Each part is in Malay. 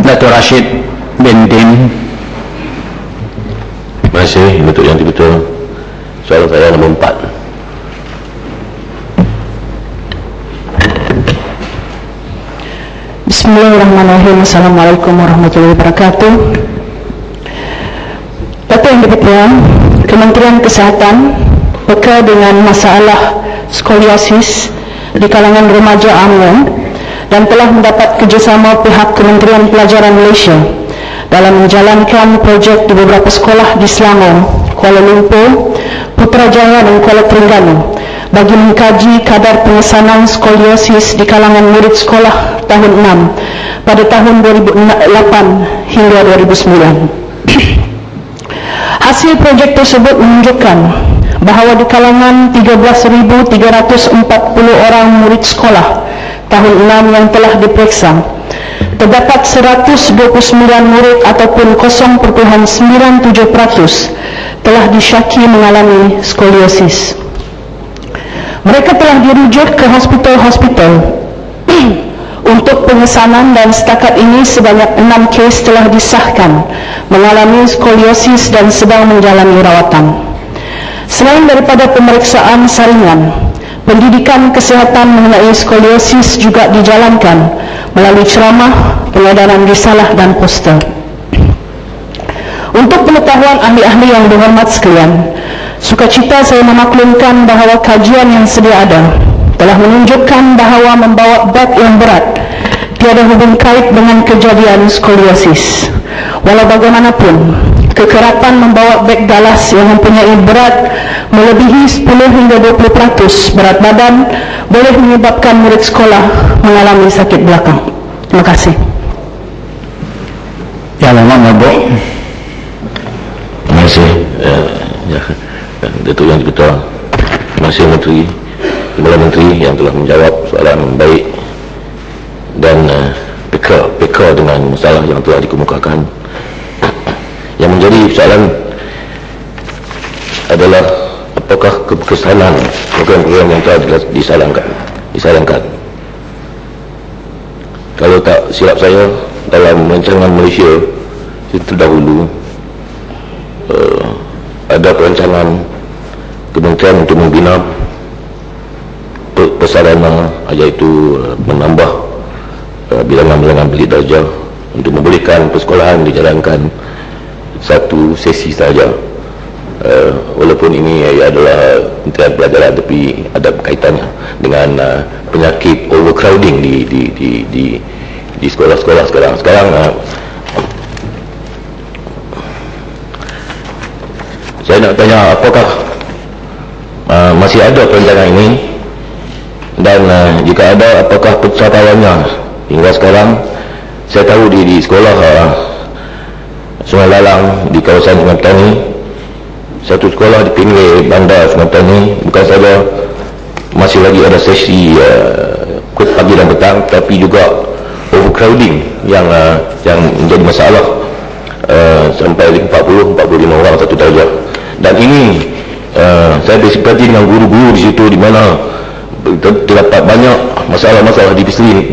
Dato' Rashid bin Din. Terima kasih untuk yang betul. Soalan saya nombor 4. Bismillahirrahmanirrahim. Assalamualaikum warahmatullahi wabarakatuh. Dato' yang dipercayai, Kementerian Kesihatan peka dengan masalah skoliosis di kalangan remaja UMNO dan telah mendapat kerjasama pihak Kementerian Pelajaran Malaysia dalam menjalankan projek di beberapa sekolah di Selangor, Kuala Lumpur, Putrajaya dan Kuala Terengganu bagi mengkaji kadar pengesanan skoliosis di kalangan murid sekolah tahun 6 pada tahun 2008 hingga 2009. Hasil projek tersebut menunjukkan bahawa di kalangan 13,340 orang murid sekolah tahun 6 yang telah diperiksa, terdapat 129 murid ataupun 0.97% telah disyaki mengalami skoliosis. Mereka telah dirujuk ke hospital-hospital untuk pengesanan dan setakat ini sebanyak 6 kes telah disahkan mengalami skoliosis dan sedang menjalani rawatan. Selain daripada pemeriksaan saringan, pendidikan kesihatan mengenai skoliosis juga dijalankan melalui ceramah, pengedaran risalah dan poster. Untuk pengetahuan ahli-ahli yang berhormat sekalian, sukacita saya memaklumkan bahawa kajian yang sedia ada telah menunjukkan bahawa membawa beg yang berat tiada hubung kait dengan kejadian skoliosis. Walau bagaimanapun, kekerapan membawa beg galas yang mempunyai berat melebihi 10 hingga 20% berat badan boleh menyebabkan murid sekolah mengalami sakit belakang. Terima kasih. Ya, memang Bu. Terima kasih. Datuk yang betul. Terima kasih Menteri, Timbalan Menteri yang telah menjawab soalan baik dan peka dengan masalah yang telah dikemukakan. Yang menjadi soalan adalah apakah kekesanan program-program yang telah disarankan. Kalau tak silap saya, dalam rancangan Malaysia terdahulu ada perancangan Kementerian untuk membina persarana, iaitu menambah bilangan-bilangan bilik darjah untuk membolehkan persekolahan dijalankan satu sesi saja. Walaupun ini adalah Kementerian Pelajaran, tapi ada kaitannya dengan penyakit overcrowding di sekolah-sekolah sekarang. Saya nak tanya, apakah masih ada perancangan ini, dan jika ada, apakah pencapaiannya hingga sekarang? Saya tahu di sekolah Sungai Lalang di kawasan Sungai Petani, satu sekolah di pinggir bandar Sungai Petani, bukan saja masih lagi ada sesi pagi dan petang, tapi juga overcrowding yang menjadi masalah, sampai 40-45 orang satu darjah. Dan ini saya bersimpati dengan guru-guru di situ, di mana terdapat banyak masalah-masalah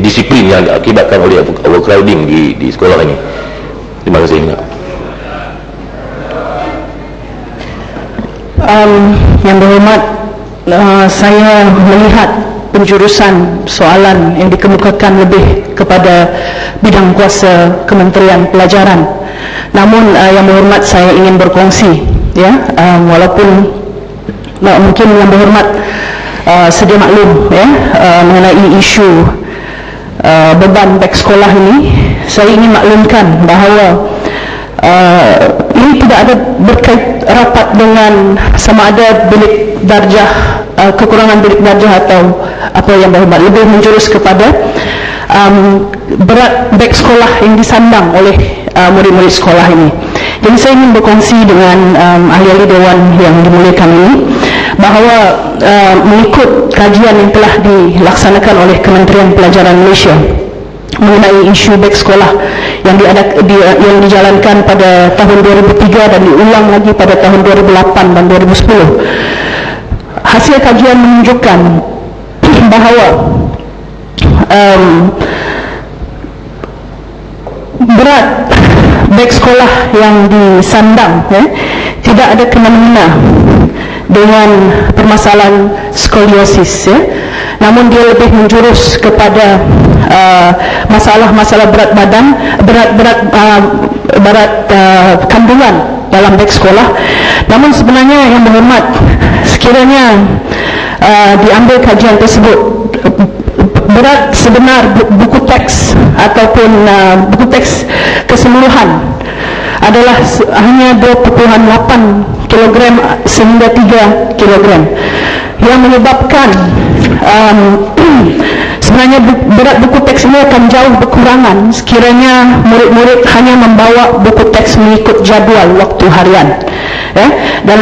disiplin yang diakibatkan oleh overcrowding di sekolah ini. Terima kasih. Yang berhormat, saya melihat penjurusan soalan yang dikemukakan lebih kepada bidang kuasa Kementerian Pelajaran. Namun yang berhormat, saya ingin berkongsi, ya, walaupun mungkin yang berhormat sedia maklum, ya, mengenai isu beban beg sekolah ini. Saya ingin maklumkan bahawa ini tidak ada berkait rapat dengan sama ada bilik darjah, kekurangan bilik darjah atau apa yang berhormat, lebih menjurus kepada berat beg sekolah yang disandang oleh murid-murid sekolah ini. Jadi saya ingin berkongsi dengan ahli-ahli Dewan yang dimuliakan ini bahawa mengikut kajian yang telah dilaksanakan oleh Kementerian Pelajaran Malaysia mengenai isu beg sekolah yang dijalankan pada tahun 2003 dan diulang lagi pada tahun 2008 dan 2010. Hasil kajian menunjukkan bahawa berat beg sekolah yang disandang tidak ada kena-mengena dengan permasalahan skoliosis, namun dia lebih menjurus kepada masalah-masalah berat badan, berat kandungan dalam beg sekolah. Namun sebenarnya yang berhormat, sekiranya diambil kajian tersebut, berat sebenar buku teks ataupun buku teks keseluruhan adalah hanya 2.8 kg sehingga 3 kg, yang menyebabkan sebenarnya berat buku teks ini akan jauh berkurangan sekiranya murid-murid hanya membawa buku teks mengikut jadual waktu harian, dan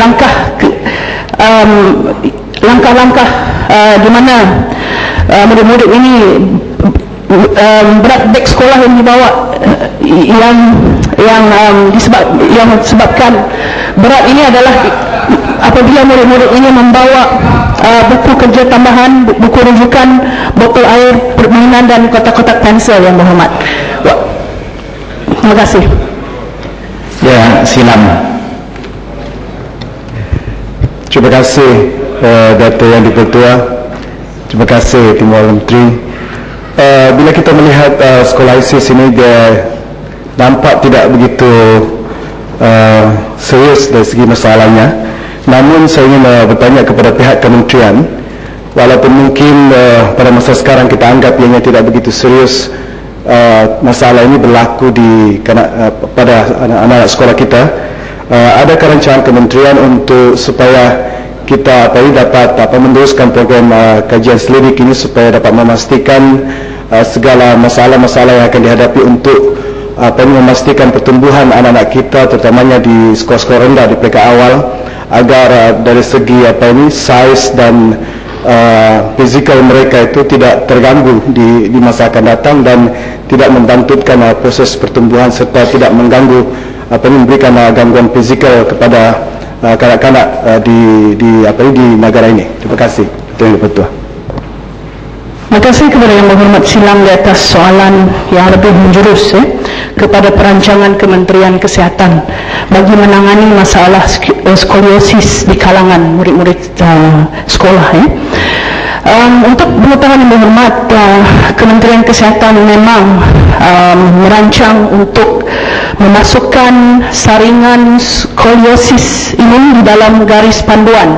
langkah-langkah di mana murid-murid ini berat beg sekolah yang dibawa yang disebabkan berat ini adalah apabila murid-murid ini membawa buku kerja tambahan, buku rujukan, botol air, permainan dan kotak-kotak pensel yang berhormat. Terima kasih. Ya, silam. Terima kasih Dato' Yang Dipertua. Terima kasih Timur Menteri. Bila kita melihat sekolah ISIS ini, dia nampak tidak begitu serius dari segi masalahnya. Namun saya ingin bertanya kepada pihak kementerian, walaupun mungkin pada masa sekarang kita anggap ianya tidak begitu serius, masalah ini berlaku pada anak-anak sekolah kita, adakah rancangan kementerian untuk supaya kita dapat meneruskan program kajian selidik ini supaya dapat memastikan segala masalah-masalah yang akan dihadapi untuk memastikan pertumbuhan anak-anak kita, terutamanya di sekolah-sekolah rendah di peringkat awal, agar dari segi size dan fizikal mereka itu tidak terganggu di masa akan datang dan tidak membantutkan proses pertumbuhan serta tidak mengganggu memberikan gangguan fizikal kepada kanak-kanak di negara ini. Terima kasih. Itu yang dipertua. Terima kasih kepada Yang Berhormat Silam di atas soalan yang lebih menjurus kepada perancangan Kementerian Kesihatan bagi menangani masalah skoliosis di kalangan murid-murid sekolah. Untuk pengetahuan Yang Berhormat, Kementerian Kesihatan memang merancang untuk memasukkan saringan skoliosis ini di dalam garis panduan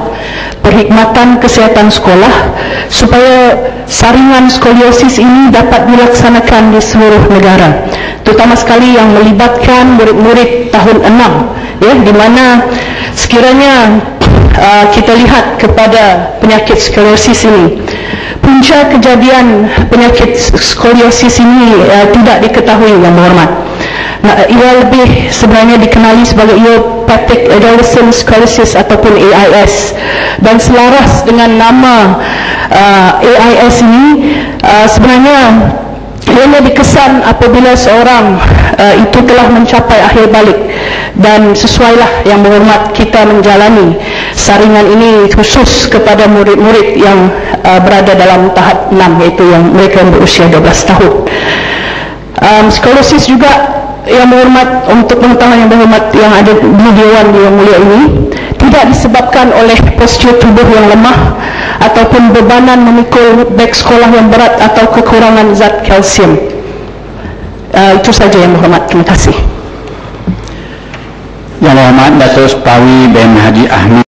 perkhidmatan kesihatan sekolah supaya saringan skoliosis ini dapat dilaksanakan di seluruh negara, terutama sekali yang melibatkan murid-murid tahun 6, di mana sekiranya kita lihat kepada penyakit skoliosis ini, punca kejadian penyakit skoliosis ini tidak diketahui Yang Berhormat. Ia lebih sebenarnya dikenali sebagai idiopathic adolescent scoliosis ataupun AIS, dan selaras dengan nama AIS ini sebenarnya ia dikesan apabila seorang itu telah mencapai akhir balik, dan sesuailah Yang Berhormat kita menjalani saringan ini khusus kepada murid-murid yang berada dalam tahap 6, iaitu yang mereka yang berusia 12 tahun. Skoliosis juga Yang Berhormat, untuk pengetahuan Yang Berhormat yang ada di Dewan Yang Mulia ini, tidak disebabkan oleh postur tubuh yang lemah ataupun bebanan memikul beg sekolah yang berat atau kekurangan zat kalsium. Itu saja Yang Berhormat. Terima kasih. Yang Berhormat Dato' Supawi bin Haji Ahmad.